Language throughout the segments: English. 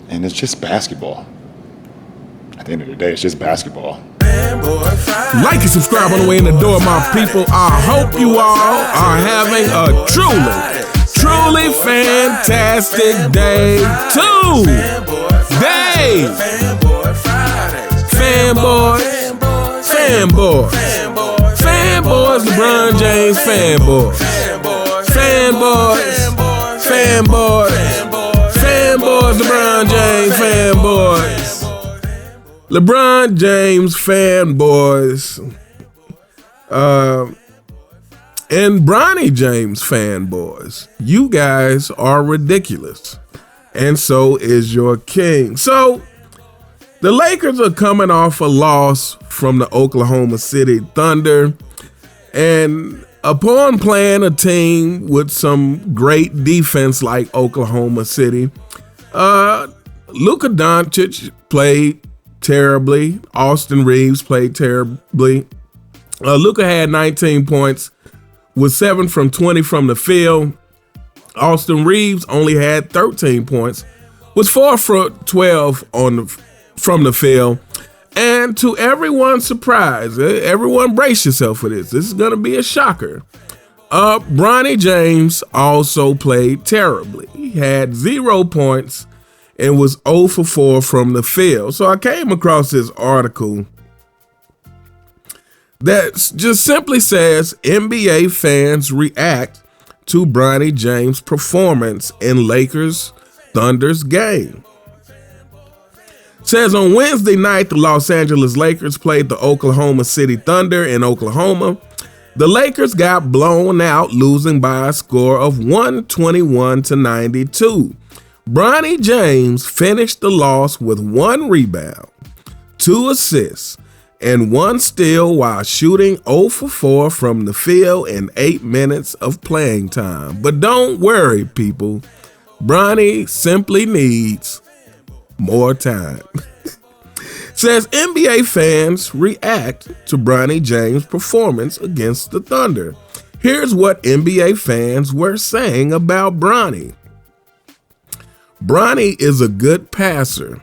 And it's just basketball. At the end of the day, it's just basketball. Like and subscribe on the way in the door, my people. I hope you all are having a truly fantastic day today. Fanboys, LeBron James fanboys. Fanboys, LeBron James fanboys. LeBron James fanboys. And Bronny James fanboys. You guys are ridiculous. And so is your king. So, the Lakers are coming off a loss from the Oklahoma City Thunder. And upon playing a team with some great defense like Oklahoma City, Luka Doncic played terribly. Austin Reeves played terribly. Luka had 19 points with 7 from 20 from the field. Austin Reeves only had 13 points, was 4 for 12 from the field. And to everyone's surprise, everyone brace yourself for this. This is going to be a shocker. Bronny James also played terribly. He had 0 points and was 0 for 4 from the field. So I came across this article that just simply says NBA fans react to Bronny James' performance in Lakers Thunder's game. It says on Wednesday night, the Los Angeles Lakers played the Oklahoma City Thunder in Oklahoma. The Lakers got blown out, losing by a score of 121-92. Bronny James finished the loss with 1 rebound, 2 assists, and 1 steal while shooting 0 for 4 from the field in 8 minutes of playing time. But don't worry, people. Bronny simply needs more time. Says NBA fans react to Bronny James' performance against the Thunder. Here's what NBA fans were saying about Bronny. Bronny is a good passer.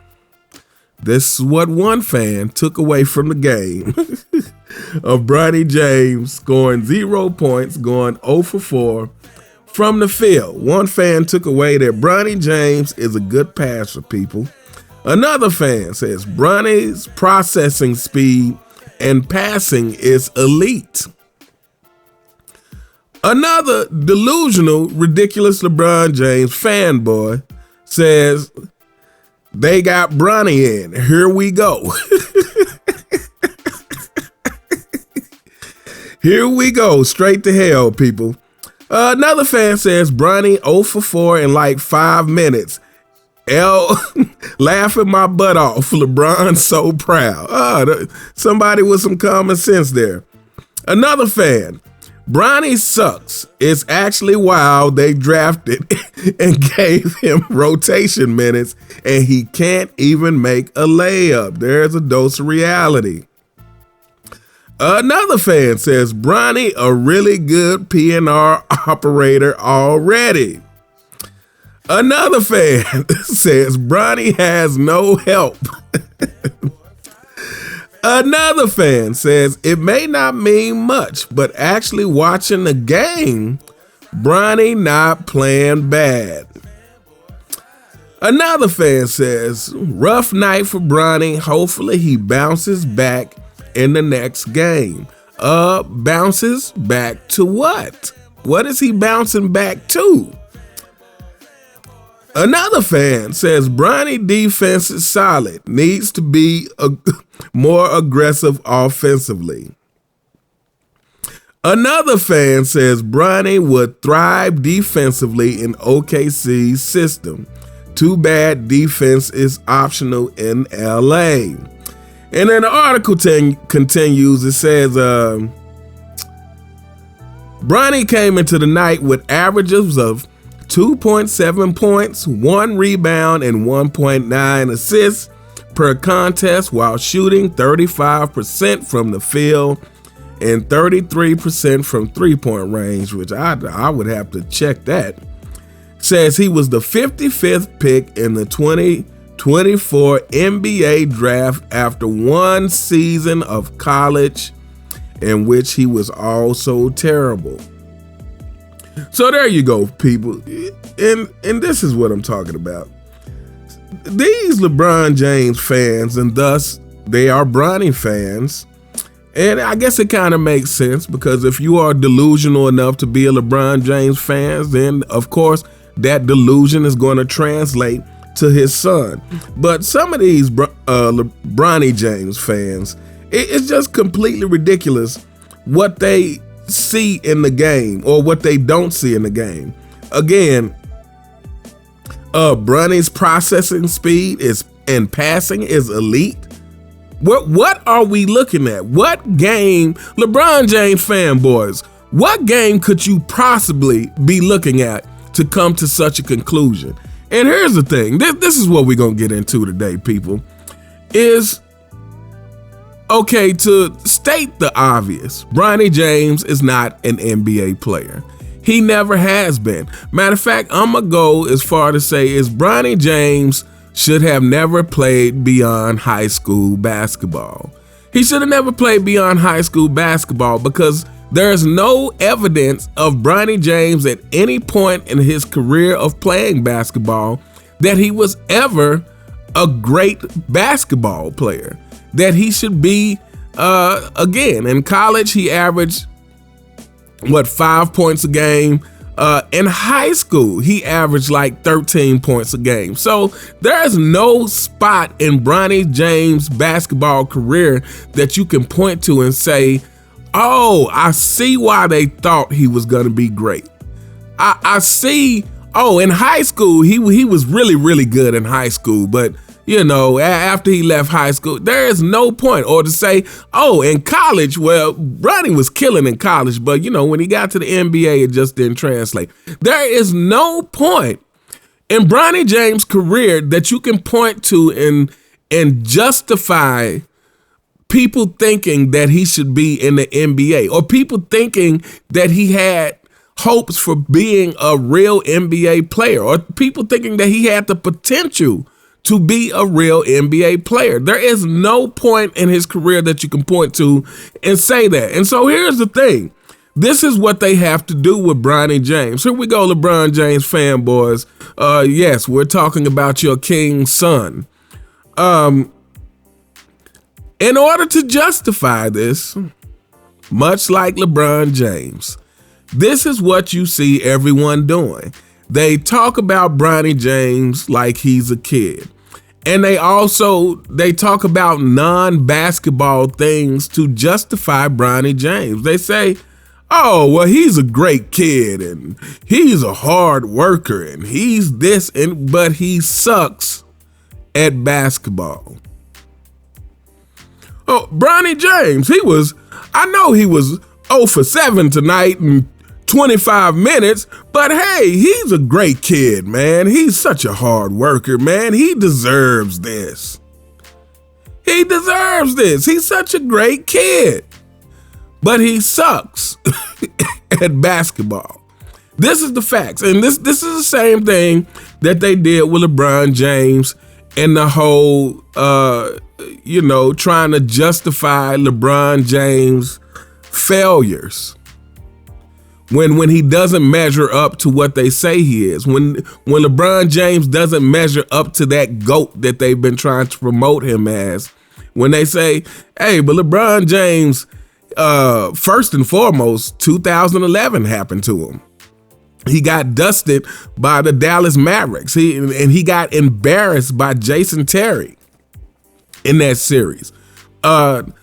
This is what one fan took away from the game of Bronny James scoring 0 points, going 0 for 4 from the field. One fan took away that Bronny James is a good passer, people. Another fan says Bronny's processing speed and passing is elite. Another delusional, ridiculous LeBron James fanboy says they got Bronny in. Here we go. Here we go. Straight to hell, people. Another fan says Bronny 0 for 4 in like 5 minutes. Laughing my butt off. LeBron so proud. Somebody with some common sense there. Another fan. Bronny sucks. It's actually wild they drafted and gave him rotation minutes and he can't even make a layup. There's a dose of reality. Another fan says Bronny a really good PNR operator already. Another fan says Bronny has no help. Another fan says it may not mean much, but actually watching the game, Bronny not playing bad. Another fan says rough night for Bronny. Hopefully he bounces back in the next game. Bounces back to what? What is he bouncing back to? Another fan says Bronny defense is solid, needs to be more aggressive offensively. Another fan says Bronny would thrive defensively in OKC's system. Too bad defense is optional in LA. And then the article continues, it says, Bronny came into the night with averages of 2.7 points, 1 rebound, and 1.9 assists per contest while shooting 35% from the field and 33% from three-point range, which I would have to check that. Says he was the 55th pick in the 2020 2024 NBA draft after one season of college in which he was also terrible. So there you go, people. And this is what I'm talking about. These LeBron James fans, and thus they are Bronny fans, and I guess it kind of makes sense, because if you are delusional enough to be a LeBron James fan, then of course that delusion is going to translate to his son. But some of these Bronny James fans, it's just completely ridiculous what they see in the game or what they don't see in the game. Again, Bronny's processing speed and passing is elite. What are we looking at? What game, LeBron James fanboys, what game could you possibly be looking at to come to such a conclusion? And here's the thing, this is what we're gonna get into today, people, is, okay, to state the obvious, Bronny James is not an NBA player. He never has been. Matter of fact, I'm gonna go as far to say is Bronny James should have never played beyond high school basketball. He should have never played beyond high school basketball, because there's no evidence of Bronny James at any point in his career of playing basketball that he was ever a great basketball player. That he should be, again, in college, he averaged, 5 points a game? In high school, he averaged like 13 points a game. So there's no spot in Bronny James' basketball career that you can point to and say, oh, I see why they thought he was going to be great. I see, oh, in high school, he was really, really good in high school, but you know, after he left high school, there is no point. Or to say, oh, in college, well, Bronny was killing in college, but you know, when he got to the NBA, it just didn't translate. There is no point in Bronny James' career that you can point to and justify people thinking that he should be in the NBA, or people thinking that he had hopes for being a real NBA player, or people thinking that he had the potential to be a real NBA player. There is no point in his career that you can point to and say that. And so here's the thing. This is what they have to do with Bronny James. Here we go, LeBron James fanboys. Yes, we're talking about your king's son. In order to justify this, much like LeBron James, this is what you see everyone doing. They talk about Bronny James like he's a kid. And they talk about non-basketball things to justify Bronny James. They say, oh, well, he's a great kid and he's a hard worker and he's this, but he sucks at basketball. Oh, Bronny James, I know he was 0 for 7 tonight and 25 minutes, but hey, he's a great kid, man. He's such a hard worker, man. He deserves this. He deserves this. He's such a great kid, but he sucks at basketball. This is the facts. And this is the same thing that they did with LeBron James and the whole, trying to justify LeBron James' failures. When he doesn't measure up to what they say he is, when LeBron James doesn't measure up to that GOAT that they've been trying to promote him as, when they say, hey, but LeBron James, first and foremost, 2011 happened to him. He got dusted by the Dallas Mavericks. He got embarrassed by Jason Terry in that series.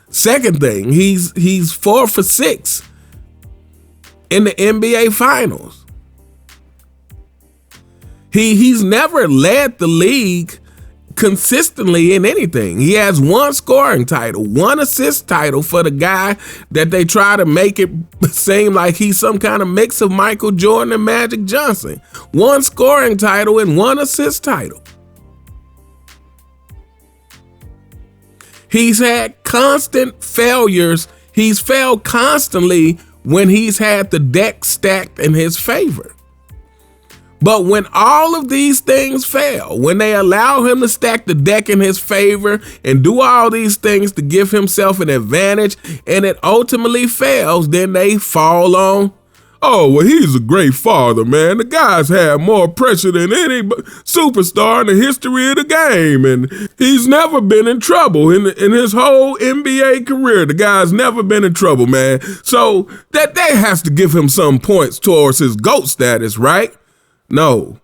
Second thing, he's 4 for 6 in the NBA Finals. He's never led the league consistently in anything. He has 1 scoring title, 1 assist title for the guy that they try to make it seem like he's some kind of mix of Michael Jordan and Magic Johnson. 1 scoring title and 1 assist title. He's had constant failures. He's failed constantly when he's had the deck stacked in his favor. But when all of these things fail, when they allow him to stack the deck in his favor and do all these things to give himself an advantage, and it ultimately fails, then they fall on, oh, well, he's a great father, man. The guy's had more pressure than any superstar in the history of the game, and he's never been in trouble in his whole NBA career. The guy's never been in trouble, man. So that has to give him some points towards his GOAT status, right? No.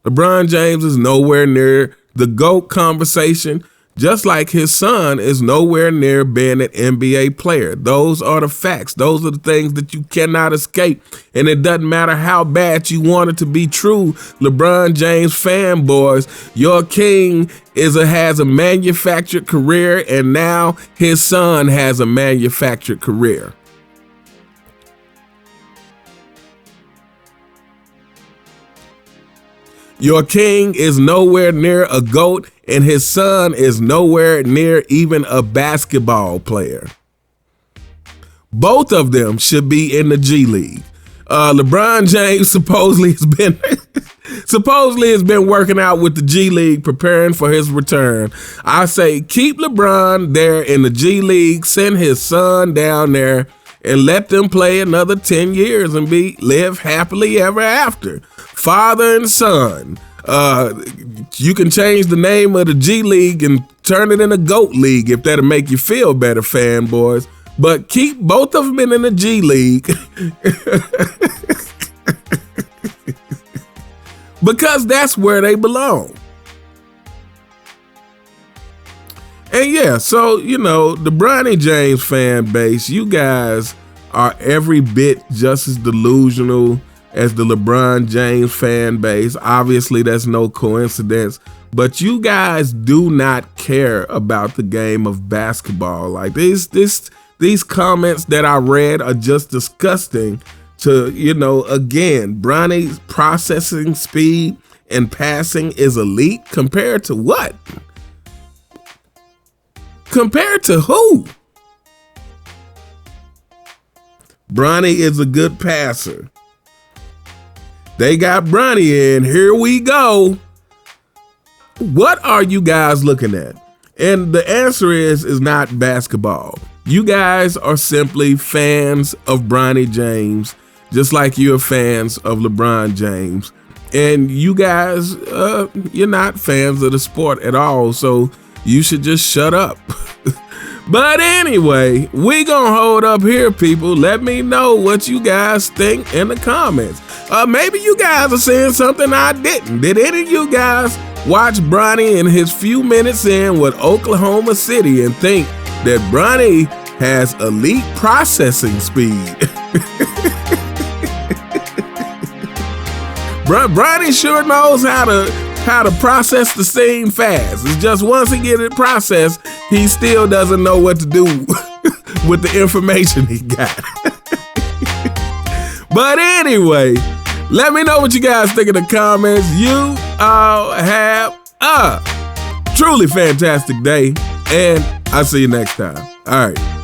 LeBron James is nowhere near the GOAT conversation, just like his son is nowhere near being an NBA player. Those are the facts. Those are the things that you cannot escape. And it doesn't matter how bad you want it to be true. LeBron James fanboys, your king has a manufactured career, and now his son has a manufactured career. Your king is nowhere near a GOAT, and his son is nowhere near even a basketball player. Both of them should be in the G League. LeBron James supposedly has been working out with the G League, preparing for his return. I say keep LeBron there in the G League, send his son down there, and let them play another 10 years and live happily ever after. Father and son. You can change the name of the G League and turn it in a GOAT League if that'll make you feel better, fanboys. But keep both of them in the G League. Because that's where they belong. And yeah, so, the Bronny James fan base, you guys are every bit just as delusional as the LeBron James fan base. Obviously, that's no coincidence, but you guys do not care about the game of basketball. Like these comments that I read are just disgusting to, again, Bronny's processing speed and passing is elite compared to what? Compared to who? Bronny is a good passer. They got Bronny in. Here we go. What are you guys looking at? And the answer is not basketball. You guys are simply fans of Bronny James, just like you're fans of LeBron James. And you guys, you're not fans of the sport at all, so you should just shut up. But anyway, we gonna hold up here, people. Let me know what you guys think in the comments. Maybe you guys are saying something I didn't. Did any of you guys watch Bronny in his few minutes in with Oklahoma City and think that Bronny has elite processing speed? Bronny sure knows how to process the scene fast. It's just once he get it processed, he still doesn't know what to do with the information he got. But anyway, let me know what you guys think in the comments. You all have a truly fantastic day, and I'll see you next time. All right.